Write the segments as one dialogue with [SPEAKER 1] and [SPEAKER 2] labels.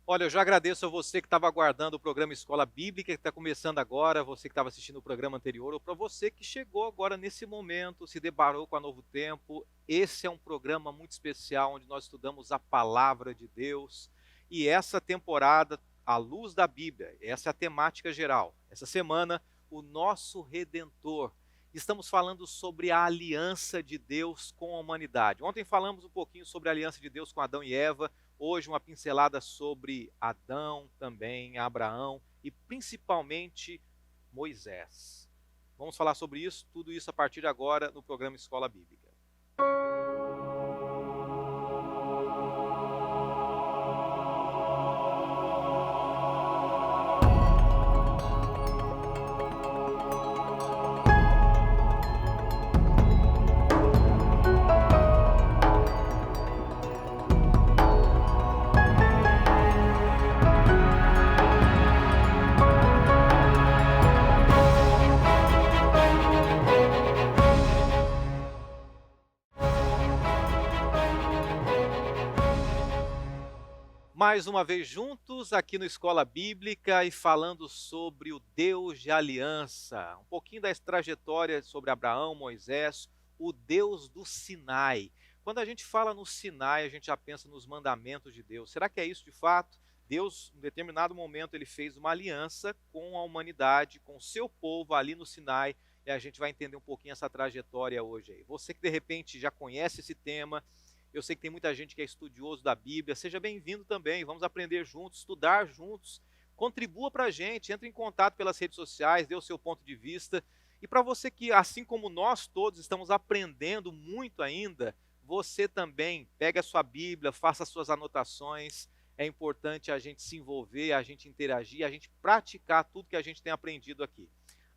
[SPEAKER 1] Olha, eu já agradeço a você que estava aguardando o programa Escola Bíblica, que está começando agora, você que estava assistindo o programa anterior, ou para você que chegou agora nesse momento, se deparou com a Novo Tempo. Esse é um programa muito especial, onde nós estudamos a Palavra de Deus. E essa temporada, à luz da Bíblia, essa é a temática geral. Essa semana, o nosso Redentor. Estamos falando sobre a aliança de Deus com a humanidade. Ontem falamos um pouquinho sobre a aliança de Deus com Adão e Eva. Hoje, uma pincelada sobre Adão, também Abraão e principalmente Moisés. Vamos falar sobre isso, tudo isso a partir de agora no programa Escola Bíblica. Mais uma vez juntos aqui no Escola Bíblica e falando sobre o Deus de aliança, um pouquinho da trajetória sobre Abraão, Moisés, o Deus do Sinai. Quando a gente fala no Sinai, a gente já pensa nos mandamentos de Deus. Será que é isso de fato? Deus, em determinado momento, ele fez uma aliança com a humanidade, com o seu povo ali no Sinai, e a gente vai entender um pouquinho essa trajetória hoje aí. Você que de repente já conhece esse tema, eu sei que tem muita gente que é estudioso da Bíblia. Seja bem-vindo também. Vamos aprender juntos, estudar juntos. Contribua para a gente, entre em contato pelas redes sociais, dê o seu ponto de vista. E para você que, assim como nós todos, estamos aprendendo muito ainda, você também pegue a sua Bíblia, faça as suas anotações. É importante a gente se envolver, a gente interagir, a gente praticar tudo que a gente tem aprendido aqui.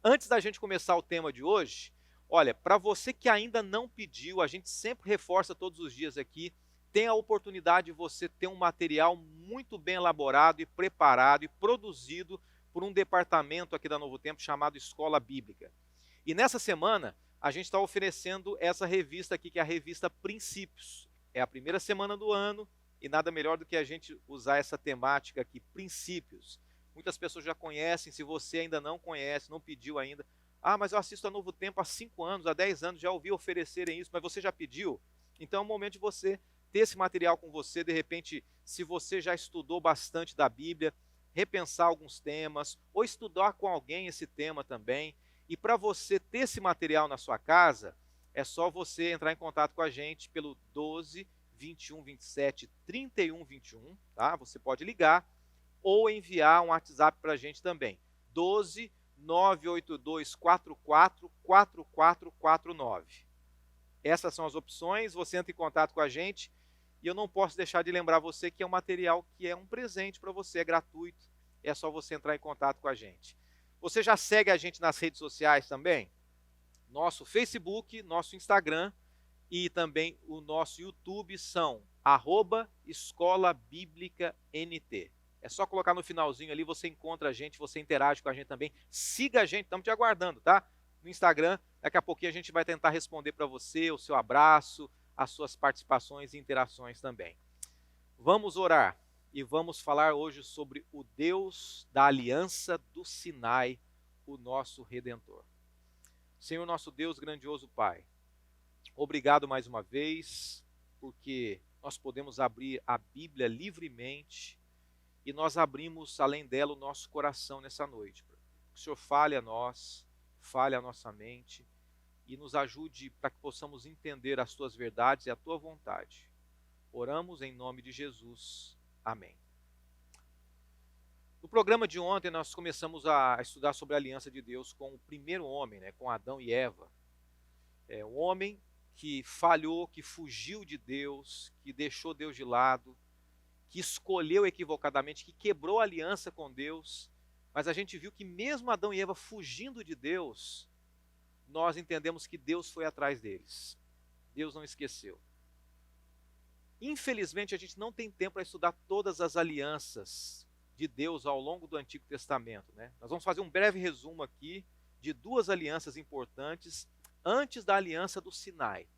[SPEAKER 1] Antes da gente começar o tema de hoje, olha, para você que ainda não pediu, a gente sempre reforça todos os dias aqui, tem a oportunidade de você ter um material muito bem elaborado e preparado e produzido por um departamento aqui da Novo Tempo chamado Escola Bíblica. E nessa semana, a gente está oferecendo essa revista aqui, que é a revista Princípios. É a primeira semana do ano e nada melhor do que a gente usar essa temática aqui, Princípios. Muitas pessoas já conhecem, se você ainda não conhece, não pediu ainda, mas eu assisto a Novo Tempo há 5 anos, há 10 anos, já ouvi oferecerem isso, mas você já pediu? Então é o momento de você ter esse material com você, de repente, se você já estudou bastante da Bíblia, repensar alguns temas, ou estudar com alguém esse tema também. E para você ter esse material na sua casa, é só você entrar em contato com a gente pelo 12 21 27 31 21, tá? Você pode ligar ou enviar um WhatsApp para a gente também. 12 982444449. Essas são as opções, você entra em contato com a gente e eu não posso deixar de lembrar você que é um material que é um presente para você, é gratuito, é só você entrar em contato com a gente. Você já segue a gente nas redes sociais também? Nosso Facebook, nosso Instagram e também o nosso YouTube são Escola Bíblica NT. É só colocar no finalzinho ali, você encontra a gente, você interage com a gente também. Siga a gente, estamos te aguardando, tá? No Instagram, daqui a pouquinho a gente vai tentar responder para você, o seu abraço, as suas participações e interações também. Vamos orar e vamos falar hoje sobre o Deus da aliança do Sinai, o nosso Redentor. Senhor nosso Deus, grandioso Pai, obrigado mais uma vez, porque nós podemos abrir a Bíblia livremente e nós abrimos, além dela, o nosso coração nessa noite. Que o Senhor fale a nós, fale a nossa mente e nos ajude para que possamos entender as tuas verdades e a tua vontade. Oramos em nome de Jesus. Amém. No programa de ontem, nós começamos a estudar sobre a aliança de Deus com o primeiro homem, com Adão e Eva. Um homem que falhou, que fugiu de Deus, que deixou Deus de lado, que escolheu equivocadamente, que quebrou a aliança com Deus. Mas a gente viu que mesmo Adão e Eva fugindo de Deus, nós entendemos que Deus foi atrás deles. Deus não esqueceu. Infelizmente, a gente não tem tempo para estudar todas as alianças de Deus ao longo do Antigo Testamento, Nós vamos fazer um breve resumo aqui de 2 alianças importantes antes da aliança do Sinai.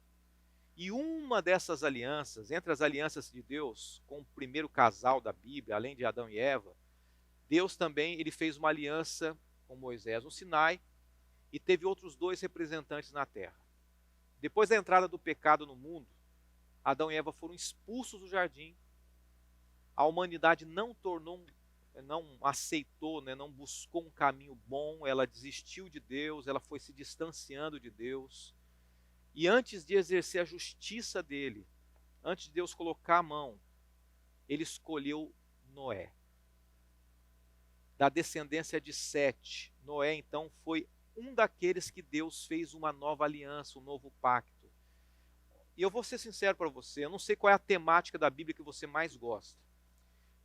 [SPEAKER 1] E uma dessas alianças, entre as alianças de Deus com o primeiro casal da Bíblia, além de Adão e Eva, Deus também ele fez uma aliança com Moisés no Sinai e teve outros dois representantes na terra. Depois da entrada do pecado no mundo, Adão e Eva foram expulsos do jardim. A humanidade não aceitou, né, não buscou um caminho bom, ela desistiu de Deus, ela foi se distanciando de Deus. E antes de exercer a justiça dele, antes de Deus colocar a mão, ele escolheu Noé. Da descendência de Sete, Noé então foi um daqueles que Deus fez uma nova aliança, um novo pacto. E eu vou ser sincero para você, eu não sei qual é a temática da Bíblia que você mais gosta.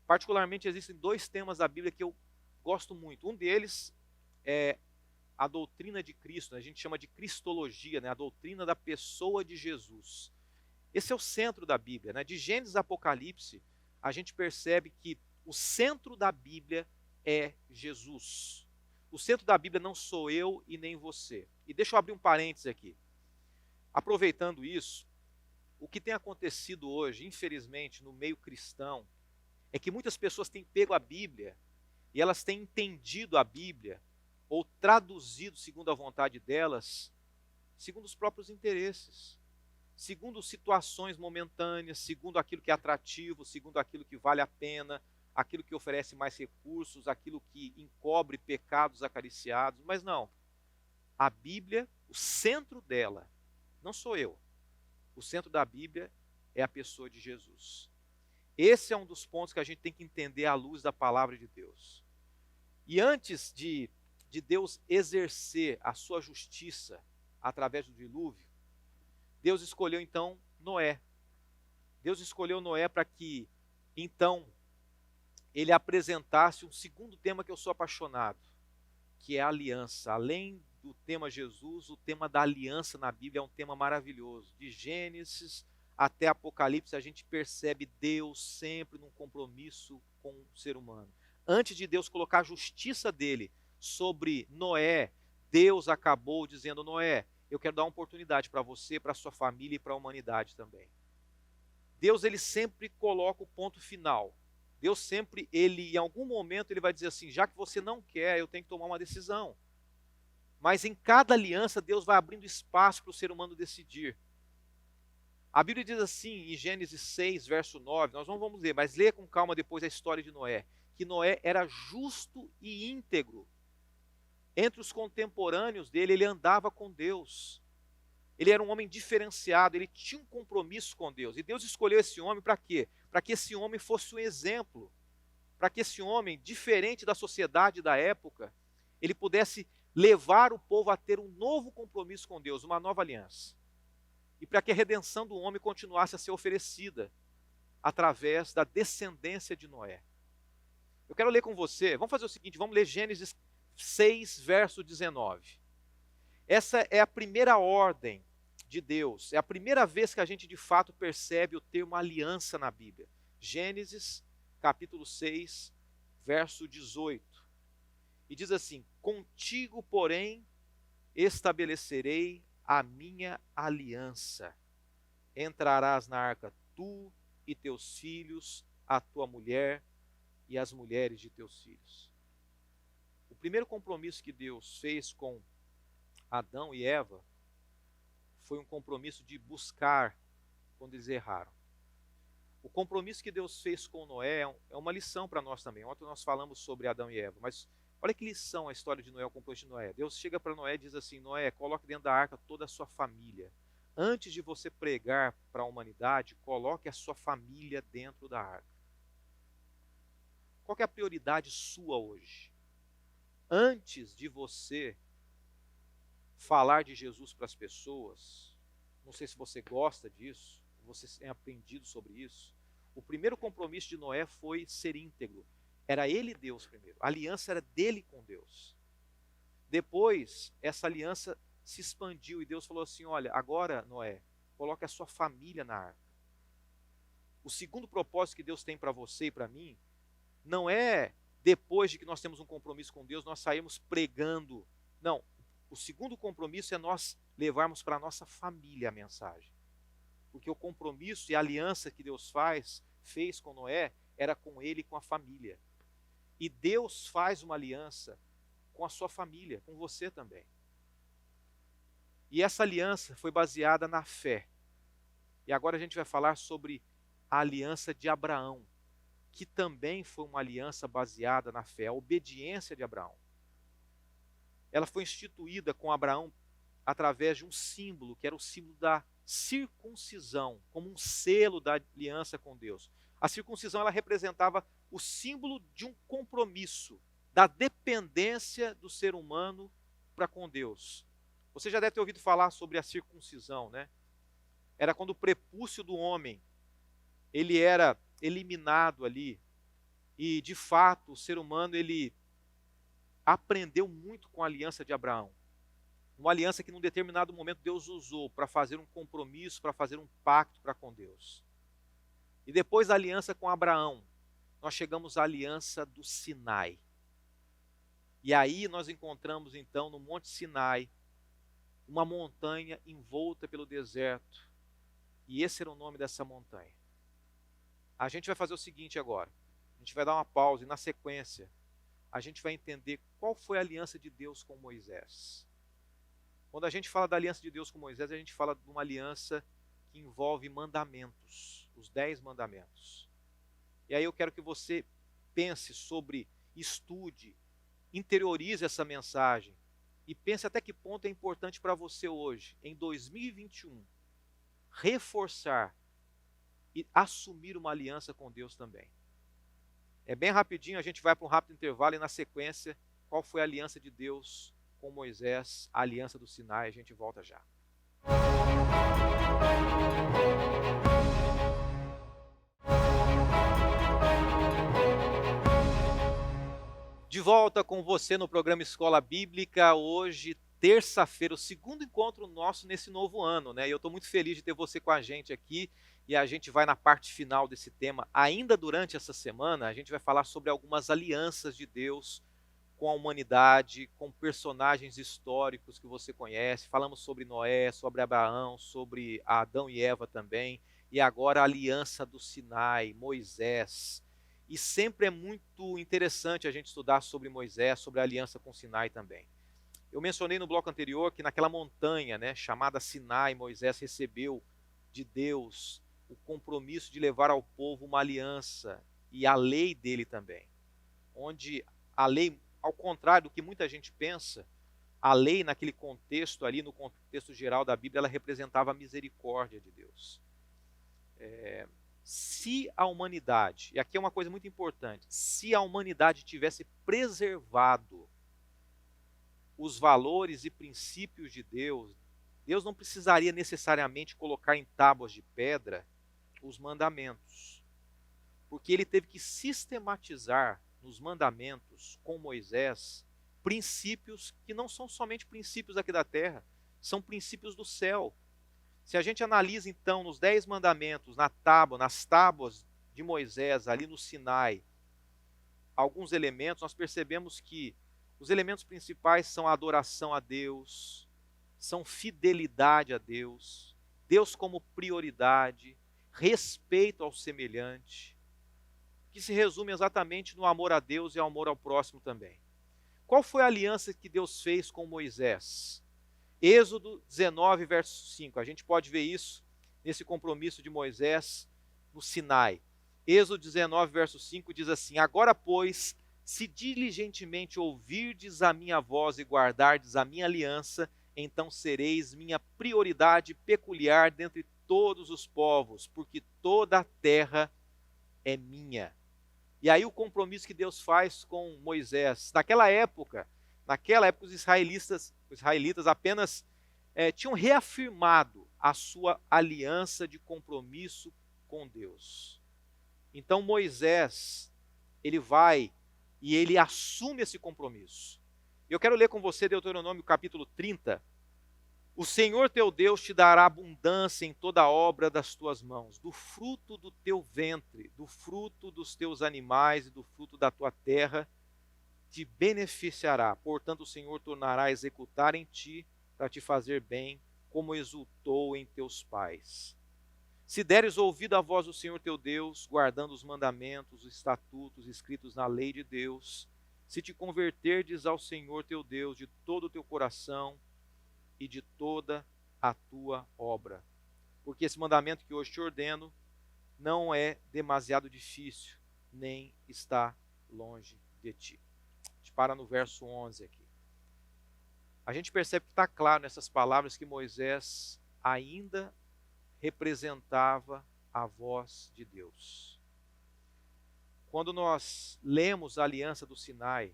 [SPEAKER 1] Particularmente existem dois temas da Bíblia que eu gosto muito. Um deles é a doutrina de Cristo, né? A gente chama de cristologia, né? A doutrina da pessoa de Jesus. Esse é o centro da Bíblia, né? De Gênesis a Apocalipse, a gente percebe que o centro da Bíblia é Jesus. O centro da Bíblia não sou eu e nem você. E deixa eu abrir um parênteses aqui. Aproveitando isso, o que tem acontecido hoje, infelizmente, no meio cristão, é que muitas pessoas têm pego a Bíblia e elas têm entendido a Bíblia ou traduzido segundo a vontade delas, segundo os próprios interesses, segundo situações momentâneas, segundo aquilo que é atrativo, segundo aquilo que vale a pena, aquilo que oferece mais recursos, aquilo que encobre pecados acariciados. Mas não, a Bíblia, o centro dela, não sou eu. O centro da Bíblia é a pessoa de Jesus. Esse é um dos pontos que a gente tem que entender à luz da palavra de Deus. E antes de Deus exercer a sua justiça através do dilúvio, Deus escolheu então Noé. Deus escolheu Noé para que então ele apresentasse um segundo tema que eu sou apaixonado, que é a aliança. Além do tema Jesus, o tema da aliança na Bíblia é um tema maravilhoso. De Gênesis até Apocalipse, a gente percebe Deus sempre num compromisso com o ser humano. Antes de Deus colocar a justiça dele sobre Noé, Deus acabou dizendo: Noé, eu quero dar uma oportunidade para você, para a sua família e para a humanidade também. Deus, ele sempre coloca o ponto final. Deus sempre, em algum momento, ele vai dizer assim: já que você não quer, eu tenho que tomar uma decisão. Mas em cada aliança, Deus vai abrindo espaço para o ser humano decidir. A Bíblia diz assim, em Gênesis 6, verso 9, nós não vamos ler, mas leia com calma depois a história de Noé, que Noé era justo e íntegro. Entre os contemporâneos dele, ele andava com Deus. Ele era um homem diferenciado, ele tinha um compromisso com Deus. E Deus escolheu esse homem para quê? Para que esse homem fosse um exemplo. Para que esse homem, diferente da sociedade da época, ele pudesse levar o povo a ter um novo compromisso com Deus, uma nova aliança. E para que a redenção do homem continuasse a ser oferecida através da descendência de Noé. Eu quero ler com você, vamos fazer o seguinte, vamos ler Gênesis 6, verso 19. Essa é a primeira ordem de Deus, é a primeira vez que a gente de fato percebe o termo aliança na Bíblia. Gênesis, capítulo 6, verso 18. E diz assim: contigo, porém, estabelecerei a minha aliança. Entrarás na arca tu e teus filhos, a tua mulher e as mulheres de teus filhos. O primeiro compromisso que Deus fez com Adão e Eva foi um compromisso de buscar quando eles erraram. O compromisso que Deus fez com Noé é uma lição para nós também. Ontem nós falamos sobre Adão e Eva, mas olha que lição a história de Noé, o compromisso de Noé. Deus chega para Noé e diz assim: Noé, coloque dentro da arca toda a sua família. Antes de você pregar para a humanidade, coloque a sua família dentro da arca. Qual que é a prioridade sua hoje? Antes de você falar de Jesus para as pessoas, não sei se você gosta disso, você tem aprendido sobre isso, o primeiro compromisso de Noé foi ser íntegro. Era ele Deus primeiro, a aliança era dele com Deus. Depois, essa aliança se expandiu e Deus falou assim: olha, agora Noé, coloque a sua família na arca. O segundo propósito que Deus tem para você e para mim, não é depois de que nós temos um compromisso com Deus, nós saímos pregando. Não, o segundo compromisso é nós levarmos para a nossa família a mensagem. porque o compromisso e a aliança que Deus fez com Noé era com ele e com a família. E Deus faz uma aliança com a sua família, com você também. E essa aliança foi baseada na fé. E agora a gente vai falar sobre a aliança de Abraão, que também foi uma aliança baseada na fé, a obediência de Abraão. Ela foi instituída com Abraão através de um símbolo, que era o símbolo da circuncisão, como um selo da aliança com Deus. A circuncisão ela representava o símbolo de um compromisso, da dependência do ser humano para com Deus. Você já deve ter ouvido falar sobre a circuncisão, né? Era quando o prepúcio do homem ele era eliminado ali. E, de fato, o ser humano ele aprendeu muito com a aliança de Abraão. Uma aliança que, num determinado momento, Deus usou para fazer um compromisso, para fazer um pacto para com Deus. E depois da aliança com Abraão, nós chegamos à aliança do Sinai. E aí nós encontramos, então, no Monte Sinai, uma montanha envolta pelo deserto. E esse era o nome dessa montanha. A gente vai fazer o seguinte agora. A gente vai dar uma pausa e, na sequência, a gente vai entender qual foi a aliança de Deus com Moisés. Quando a gente fala da aliança de Deus com Moisés, a gente fala de uma aliança que envolve mandamentos, os 10 mandamentos. E aí eu quero que você pense sobre, estude, interiorize essa mensagem e pense até que ponto é importante para você hoje, em 2021, reforçar e assumir uma aliança com Deus também. É bem rapidinho, a gente vai para um rápido intervalo e na sequência, qual foi a aliança de Deus com Moisés, a aliança do Sinai, a gente volta já. De volta com você no programa Escola Bíblica, hoje, terça-feira, o segundo encontro nosso nesse novo ano, né? E eu estou muito feliz de ter você com a gente aqui e a gente vai na parte final desse tema. Ainda durante essa semana, a gente vai falar sobre algumas alianças de Deus com a humanidade, com personagens históricos que você conhece. Falamos sobre Noé, sobre Abraão, sobre Adão e Eva também. E agora a aliança do Sinai, Moisés. E sempre é muito interessante a gente estudar sobre Moisés, sobre a aliança com Sinai também. Eu mencionei no bloco anterior que naquela montanha, né, chamada Sinai, Moisés recebeu de Deus o compromisso de levar ao povo uma aliança e a lei dele também. Onde a lei, ao contrário do que muita gente pensa, a lei naquele contexto ali, no contexto geral da Bíblia, ela representava a misericórdia de Deus. Se a humanidade, e aqui é uma coisa muito importante, se a humanidade tivesse preservado os valores e princípios de Deus, Deus não precisaria necessariamente colocar em tábuas de pedra os mandamentos, porque ele teve que sistematizar nos mandamentos com Moisés princípios que não são somente princípios aqui da terra, são princípios do céu. Se a gente analisa então nos 10 mandamentos, nas tábuas de Moisés, ali no Sinai, alguns elementos, nós percebemos que os elementos principais são a adoração a Deus, são fidelidade a Deus, Deus como prioridade, respeito ao semelhante, que se resume exatamente no amor a Deus e ao amor ao próximo também. Qual foi a aliança que Deus fez com Moisés? Êxodo 19, verso 5. A gente pode ver isso nesse compromisso de Moisés no Sinai. Êxodo 19, verso 5 diz assim: Agora, pois, se diligentemente ouvirdes a minha voz e guardardes a minha aliança, então sereis minha prioridade peculiar dentre todos os povos, porque toda a terra é minha. E aí o compromisso que Deus faz com Moisés. Naquela época os israelitas apenas tinham reafirmado a sua aliança de compromisso com Deus. Então Moisés, ele vai e ele assume esse compromisso. Eu quero ler com você Deuteronômio capítulo 30. O Senhor teu Deus te dará abundância em toda a obra das tuas mãos, do fruto do teu ventre, do fruto dos teus animais e do fruto da tua terra, te beneficiará. Portanto, o Senhor tornará a executar em ti, para te fazer bem, como exultou em teus pais. Se deres ouvido à voz do Senhor teu Deus, guardando os mandamentos, os estatutos escritos na lei de Deus, se te converterdes ao Senhor teu Deus de todo o teu coração e de toda a tua obra. Porque esse mandamento que hoje te ordeno não é demasiado difícil, nem está longe de ti. A gente para no verso 11 aqui. A gente percebe que está claro nessas palavras que Moisés ainda representava a voz de Deus. Quando nós lemos a aliança do Sinai,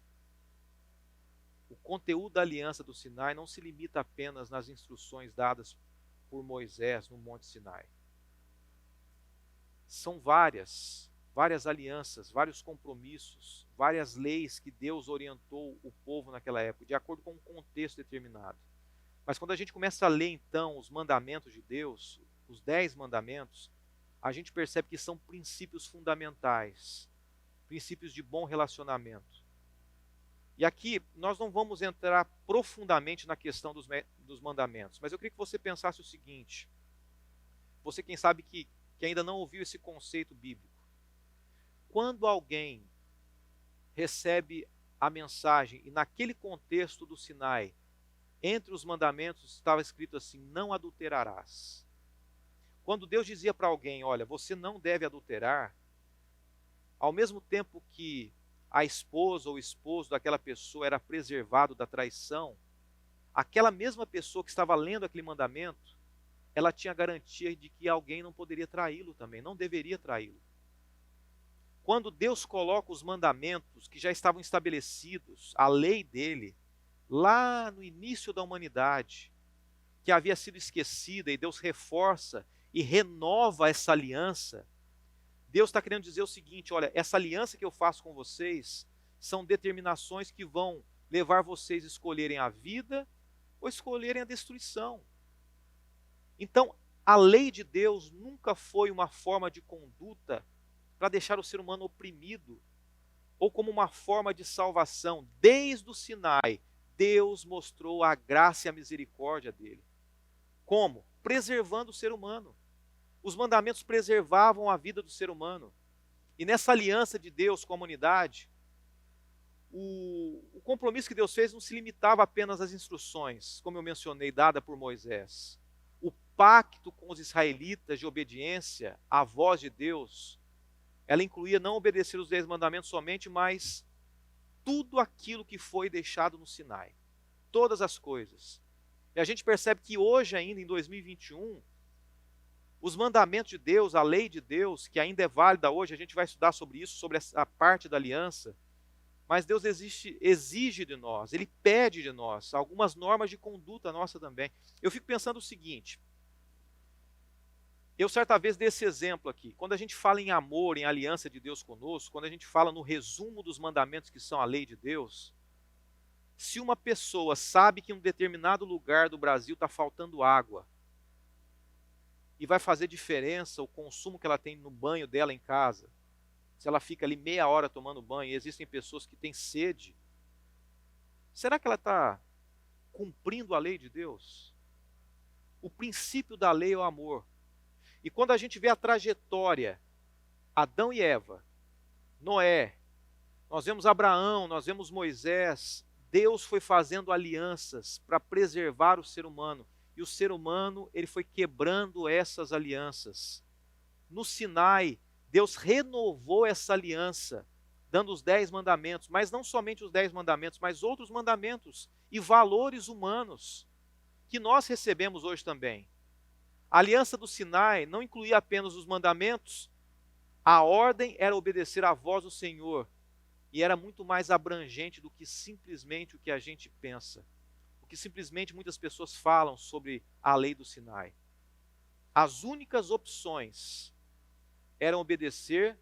[SPEAKER 1] o conteúdo da aliança do Sinai não se limita apenas nas instruções dadas por Moisés no Monte Sinai. São várias alianças, vários compromissos, várias leis que Deus orientou o povo naquela época, de acordo com um contexto determinado. Mas quando a gente começa a ler então os mandamentos de Deus, os 10 mandamentos, a gente percebe que são princípios fundamentais, princípios de bom relacionamento. E aqui nós não vamos entrar profundamente na questão dos mandamentos, mas eu queria que você pensasse o seguinte, você quem sabe que ainda não ouviu esse conceito bíblico. Quando alguém recebe a mensagem, e naquele contexto do Sinai, entre os mandamentos estava escrito assim, não adulterarás. Quando Deus dizia para alguém, olha, você não deve adulterar, ao mesmo tempo que a esposa ou o esposo daquela pessoa era preservado da traição, aquela mesma pessoa que estava lendo aquele mandamento, ela tinha garantia de que alguém não poderia traí-lo também, não deveria traí-lo. Quando Deus coloca os mandamentos que já estavam estabelecidos, a lei dele, lá no início da humanidade, que havia sido esquecida, e Deus reforça e renova essa aliança, Deus está querendo dizer o seguinte, olha, essa aliança que eu faço com vocês, são determinações que vão levar vocês a escolherem a vida ou escolherem a destruição. Então, a lei de Deus nunca foi uma forma de conduta para deixar o ser humano oprimido, ou como uma forma de salvação. Desde o Sinai, Deus mostrou a graça e a misericórdia dele. Como? Preservando o ser humano. Os mandamentos preservavam a vida do ser humano. E nessa aliança de Deus com a humanidade, o compromisso que Deus fez não se limitava apenas às instruções, como eu mencionei, dada por Moisés. O pacto com os israelitas de obediência à voz de Deus, ela incluía não obedecer os 10 mandamentos somente, mas tudo aquilo que foi deixado no Sinai. Todas as coisas. E a gente percebe que hoje ainda, em 2021, os mandamentos de Deus, a lei de Deus, que ainda é válida hoje, a gente vai estudar sobre isso, sobre a parte da aliança, mas Deus exige de nós, Ele pede de nós, algumas normas de conduta nossa também. Eu fico pensando o seguinte, eu certa vez dei esse exemplo aqui, quando a gente fala em amor, em aliança de Deus conosco, quando a gente fala no resumo dos mandamentos que são a lei de Deus, se uma pessoa sabe que em um determinado lugar do Brasil está faltando água, e vai fazer diferença o consumo que ela tem no banho dela em casa, se ela fica ali meia hora tomando banho, e existem pessoas que têm sede, será que ela está cumprindo a lei de Deus? O princípio da lei é o amor. E quando a gente vê a trajetória, Adão e Eva, Noé, nós vemos Abraão, nós vemos Moisés, Deus foi fazendo alianças para preservar o ser humano. E o ser humano, ele foi quebrando essas alianças. No Sinai, Deus renovou essa aliança, dando os 10 mandamentos, mas não somente os 10 mandamentos, mas outros mandamentos e valores humanos que nós recebemos hoje também. A aliança do Sinai não incluía apenas os mandamentos, a ordem era obedecer à voz do Senhor, e era muito mais abrangente do que simplesmente o que a gente pensa, o que simplesmente muitas pessoas falam sobre a lei do Sinai. As únicas opções eram obedecer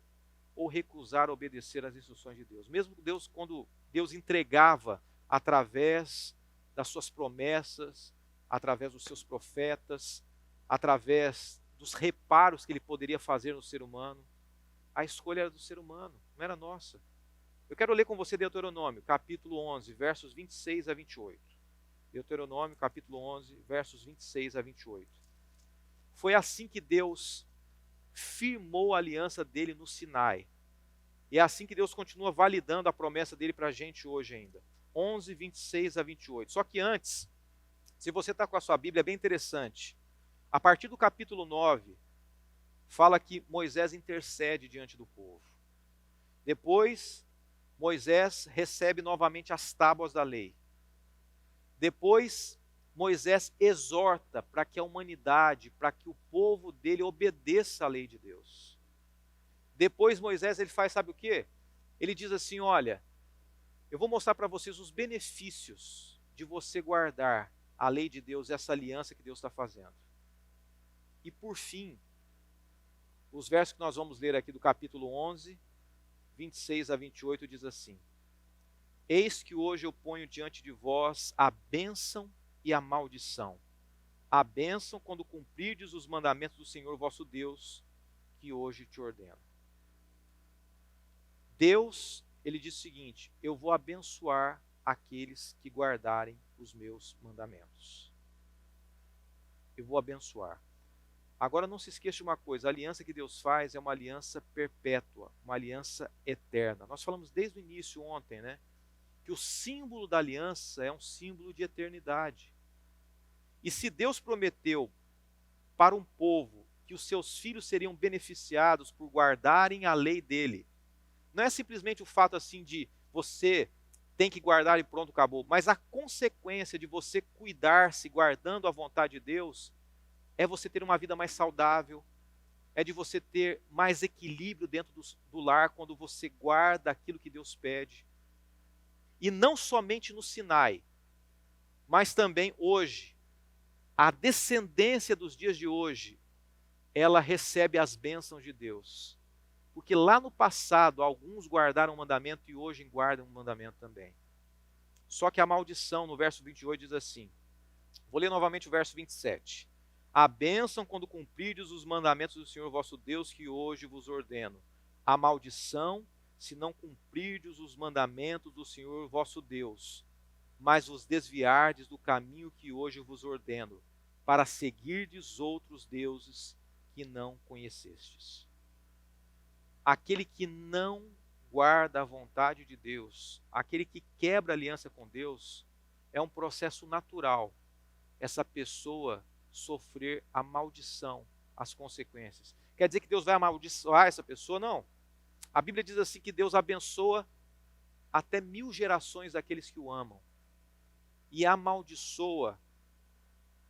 [SPEAKER 1] ou recusar obedecer às instruções de Deus. Mesmo Deus, quando Deus entregava através das suas promessas, através dos seus profetas, através dos reparos que ele poderia fazer no ser humano, a escolha era do ser humano, não era nossa. Eu quero ler com você Deuteronômio, capítulo 11, versos 26 a 28. Deuteronômio, capítulo 11, versos 26 a 28. Foi assim que Deus firmou a aliança dele no Sinai. E é assim que Deus continua validando a promessa dele para a gente hoje ainda. 11, 26 a 28. Só que antes, se você está com a sua Bíblia, é bem interessante. A partir do capítulo 9, fala que Moisés intercede diante do povo. Depois, Moisés recebe novamente as tábuas da lei. Depois, Moisés exorta para que a humanidade, para que o povo dele obedeça à lei de Deus. Depois Moisés ele faz, sabe o quê? Ele diz assim, olha, eu vou mostrar para vocês os benefícios de você guardar a lei de Deus, essa aliança que Deus está fazendo. E por fim, os versos que nós vamos ler aqui do capítulo 11, 26 a 28, diz assim: Eis que hoje eu ponho diante de vós a bênção e a maldição. A bênção quando cumprirdes os mandamentos do Senhor vosso Deus, que hoje te ordeno. Deus, ele diz o seguinte: eu vou abençoar aqueles que guardarem os meus mandamentos. Eu vou abençoar. Agora não se esqueça de uma coisa, a aliança que Deus faz é uma aliança perpétua, uma aliança eterna. Nós falamos desde o início ontem, né? Que o símbolo da aliança é um símbolo de eternidade. E se Deus prometeu para um povo que os seus filhos seriam beneficiados por guardarem a lei dele, não é simplesmente o fato assim de você tem que guardar e pronto, acabou, mas a consequência de você cuidar-se guardando a vontade de Deus é você ter uma vida mais saudável, é de você ter mais equilíbrio dentro do lar quando você guarda aquilo que Deus pede. E não somente no Sinai, mas também hoje, a descendência dos dias de hoje, ela recebe as bênçãos de Deus. Porque lá no passado, alguns guardaram o mandamento e hoje guardam o mandamento também. Só que a maldição, no verso 28, diz assim, vou ler novamente o verso 27. A bênção quando cumprirdes os mandamentos do Senhor vosso Deus, que hoje vos ordeno. A maldição, se não cumprirdes os mandamentos do Senhor vosso Deus, mas vos desviardes do caminho que hoje vos ordeno, para seguirdes outros deuses que não conhecestes. Aquele que não guarda a vontade de Deus, aquele que quebra a aliança com Deus, é um processo natural essa pessoa sofrer a maldição, as consequências. Quer dizer que Deus vai amaldiçoar essa pessoa? Não. A Bíblia diz assim que Deus abençoa até 1000 gerações daqueles que o amam e amaldiçoa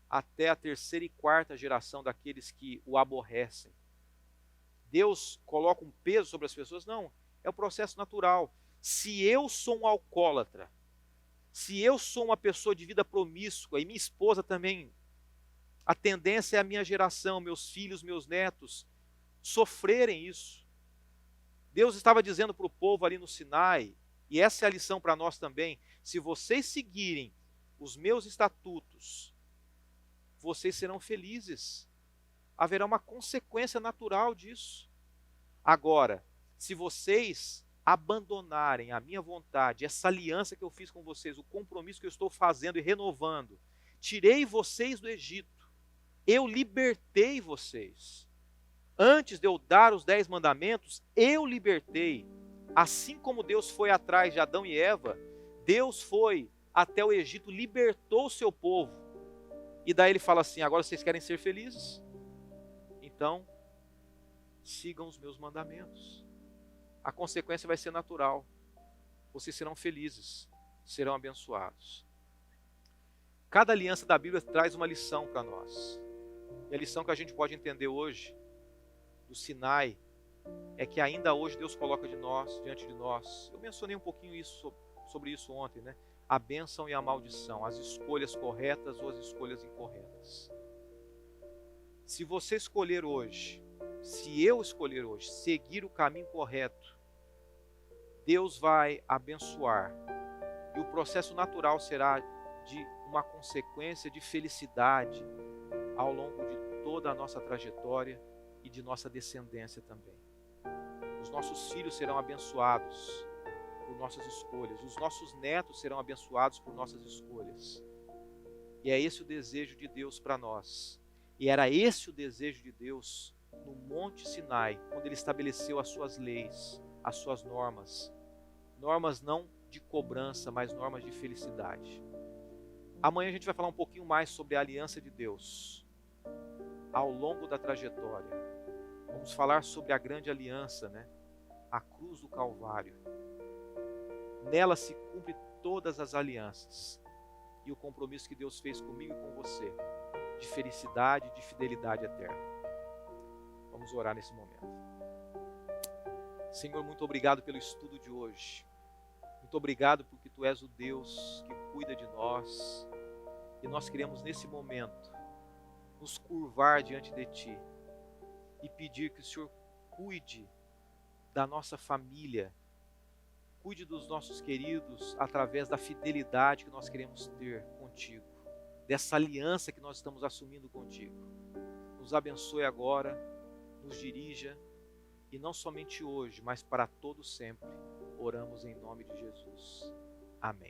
[SPEAKER 1] até a 3ª e 4ª geração daqueles que o aborrecem. Deus coloca um peso sobre as pessoas? Não, é o processo natural. Se eu sou um alcoólatra, se eu sou uma pessoa de vida promíscua e minha esposa também, a tendência é a minha geração, meus filhos, meus netos, sofrerem isso. Deus estava dizendo para o povo ali no Sinai, e essa é a lição para nós também, se vocês seguirem os meus estatutos, vocês serão felizes. Haverá uma consequência natural disso. Agora, se vocês abandonarem a minha vontade, essa aliança que eu fiz com vocês, o compromisso que eu estou fazendo e renovando, tirei vocês do Egito, eu libertei vocês. Antes de eu dar os 10 mandamentos, eu libertei. Assim como Deus foi atrás de Adão e Eva, Deus foi até o Egito, libertou o seu povo. E daí ele fala assim, agora vocês querem ser felizes? Então, sigam os meus mandamentos. A consequência vai ser natural. Vocês serão felizes, serão abençoados. Cada aliança da Bíblia traz uma lição para nós. E a lição que a gente pode entender hoje, do Sinai, é que ainda hoje Deus coloca diante de nós. Eu mencionei um pouquinho sobre isso ontem, né? A bênção e a maldição, as escolhas corretas ou as escolhas incorretas. Se você escolher hoje, se eu escolher hoje, seguir o caminho correto, Deus vai abençoar. E o processo natural será de uma consequência de felicidade ao longo de toda a nossa trajetória e de nossa descendência também. Os nossos filhos serão abençoados por nossas escolhas. Os nossos netos serão abençoados por nossas escolhas. E é esse o desejo de Deus para nós. E era esse o desejo de Deus no Monte Sinai, quando Ele estabeleceu as suas leis, as suas normas. Normas não de cobrança, mas normas de felicidade. Amanhã a gente vai falar um pouquinho mais sobre a aliança de Deus ao longo da trajetória. Vamos falar sobre a grande aliança, né? A cruz do Calvário. Nela se cumpre todas as alianças e o compromisso que Deus fez comigo e com você, de felicidade e de fidelidade eterna. Vamos orar nesse momento. Senhor, muito obrigado pelo estudo de hoje. Muito obrigado porque Tu és o Deus que cuida de nós. E nós queremos nesse momento nos curvar diante de Ti e pedir que o Senhor cuide da nossa família, cuide dos nossos queridos através da fidelidade que nós queremos ter contigo, dessa aliança que nós estamos assumindo contigo. Nos abençoe agora, nos dirija, e não somente hoje, mas para todo sempre. Oramos em nome de Jesus. Amém.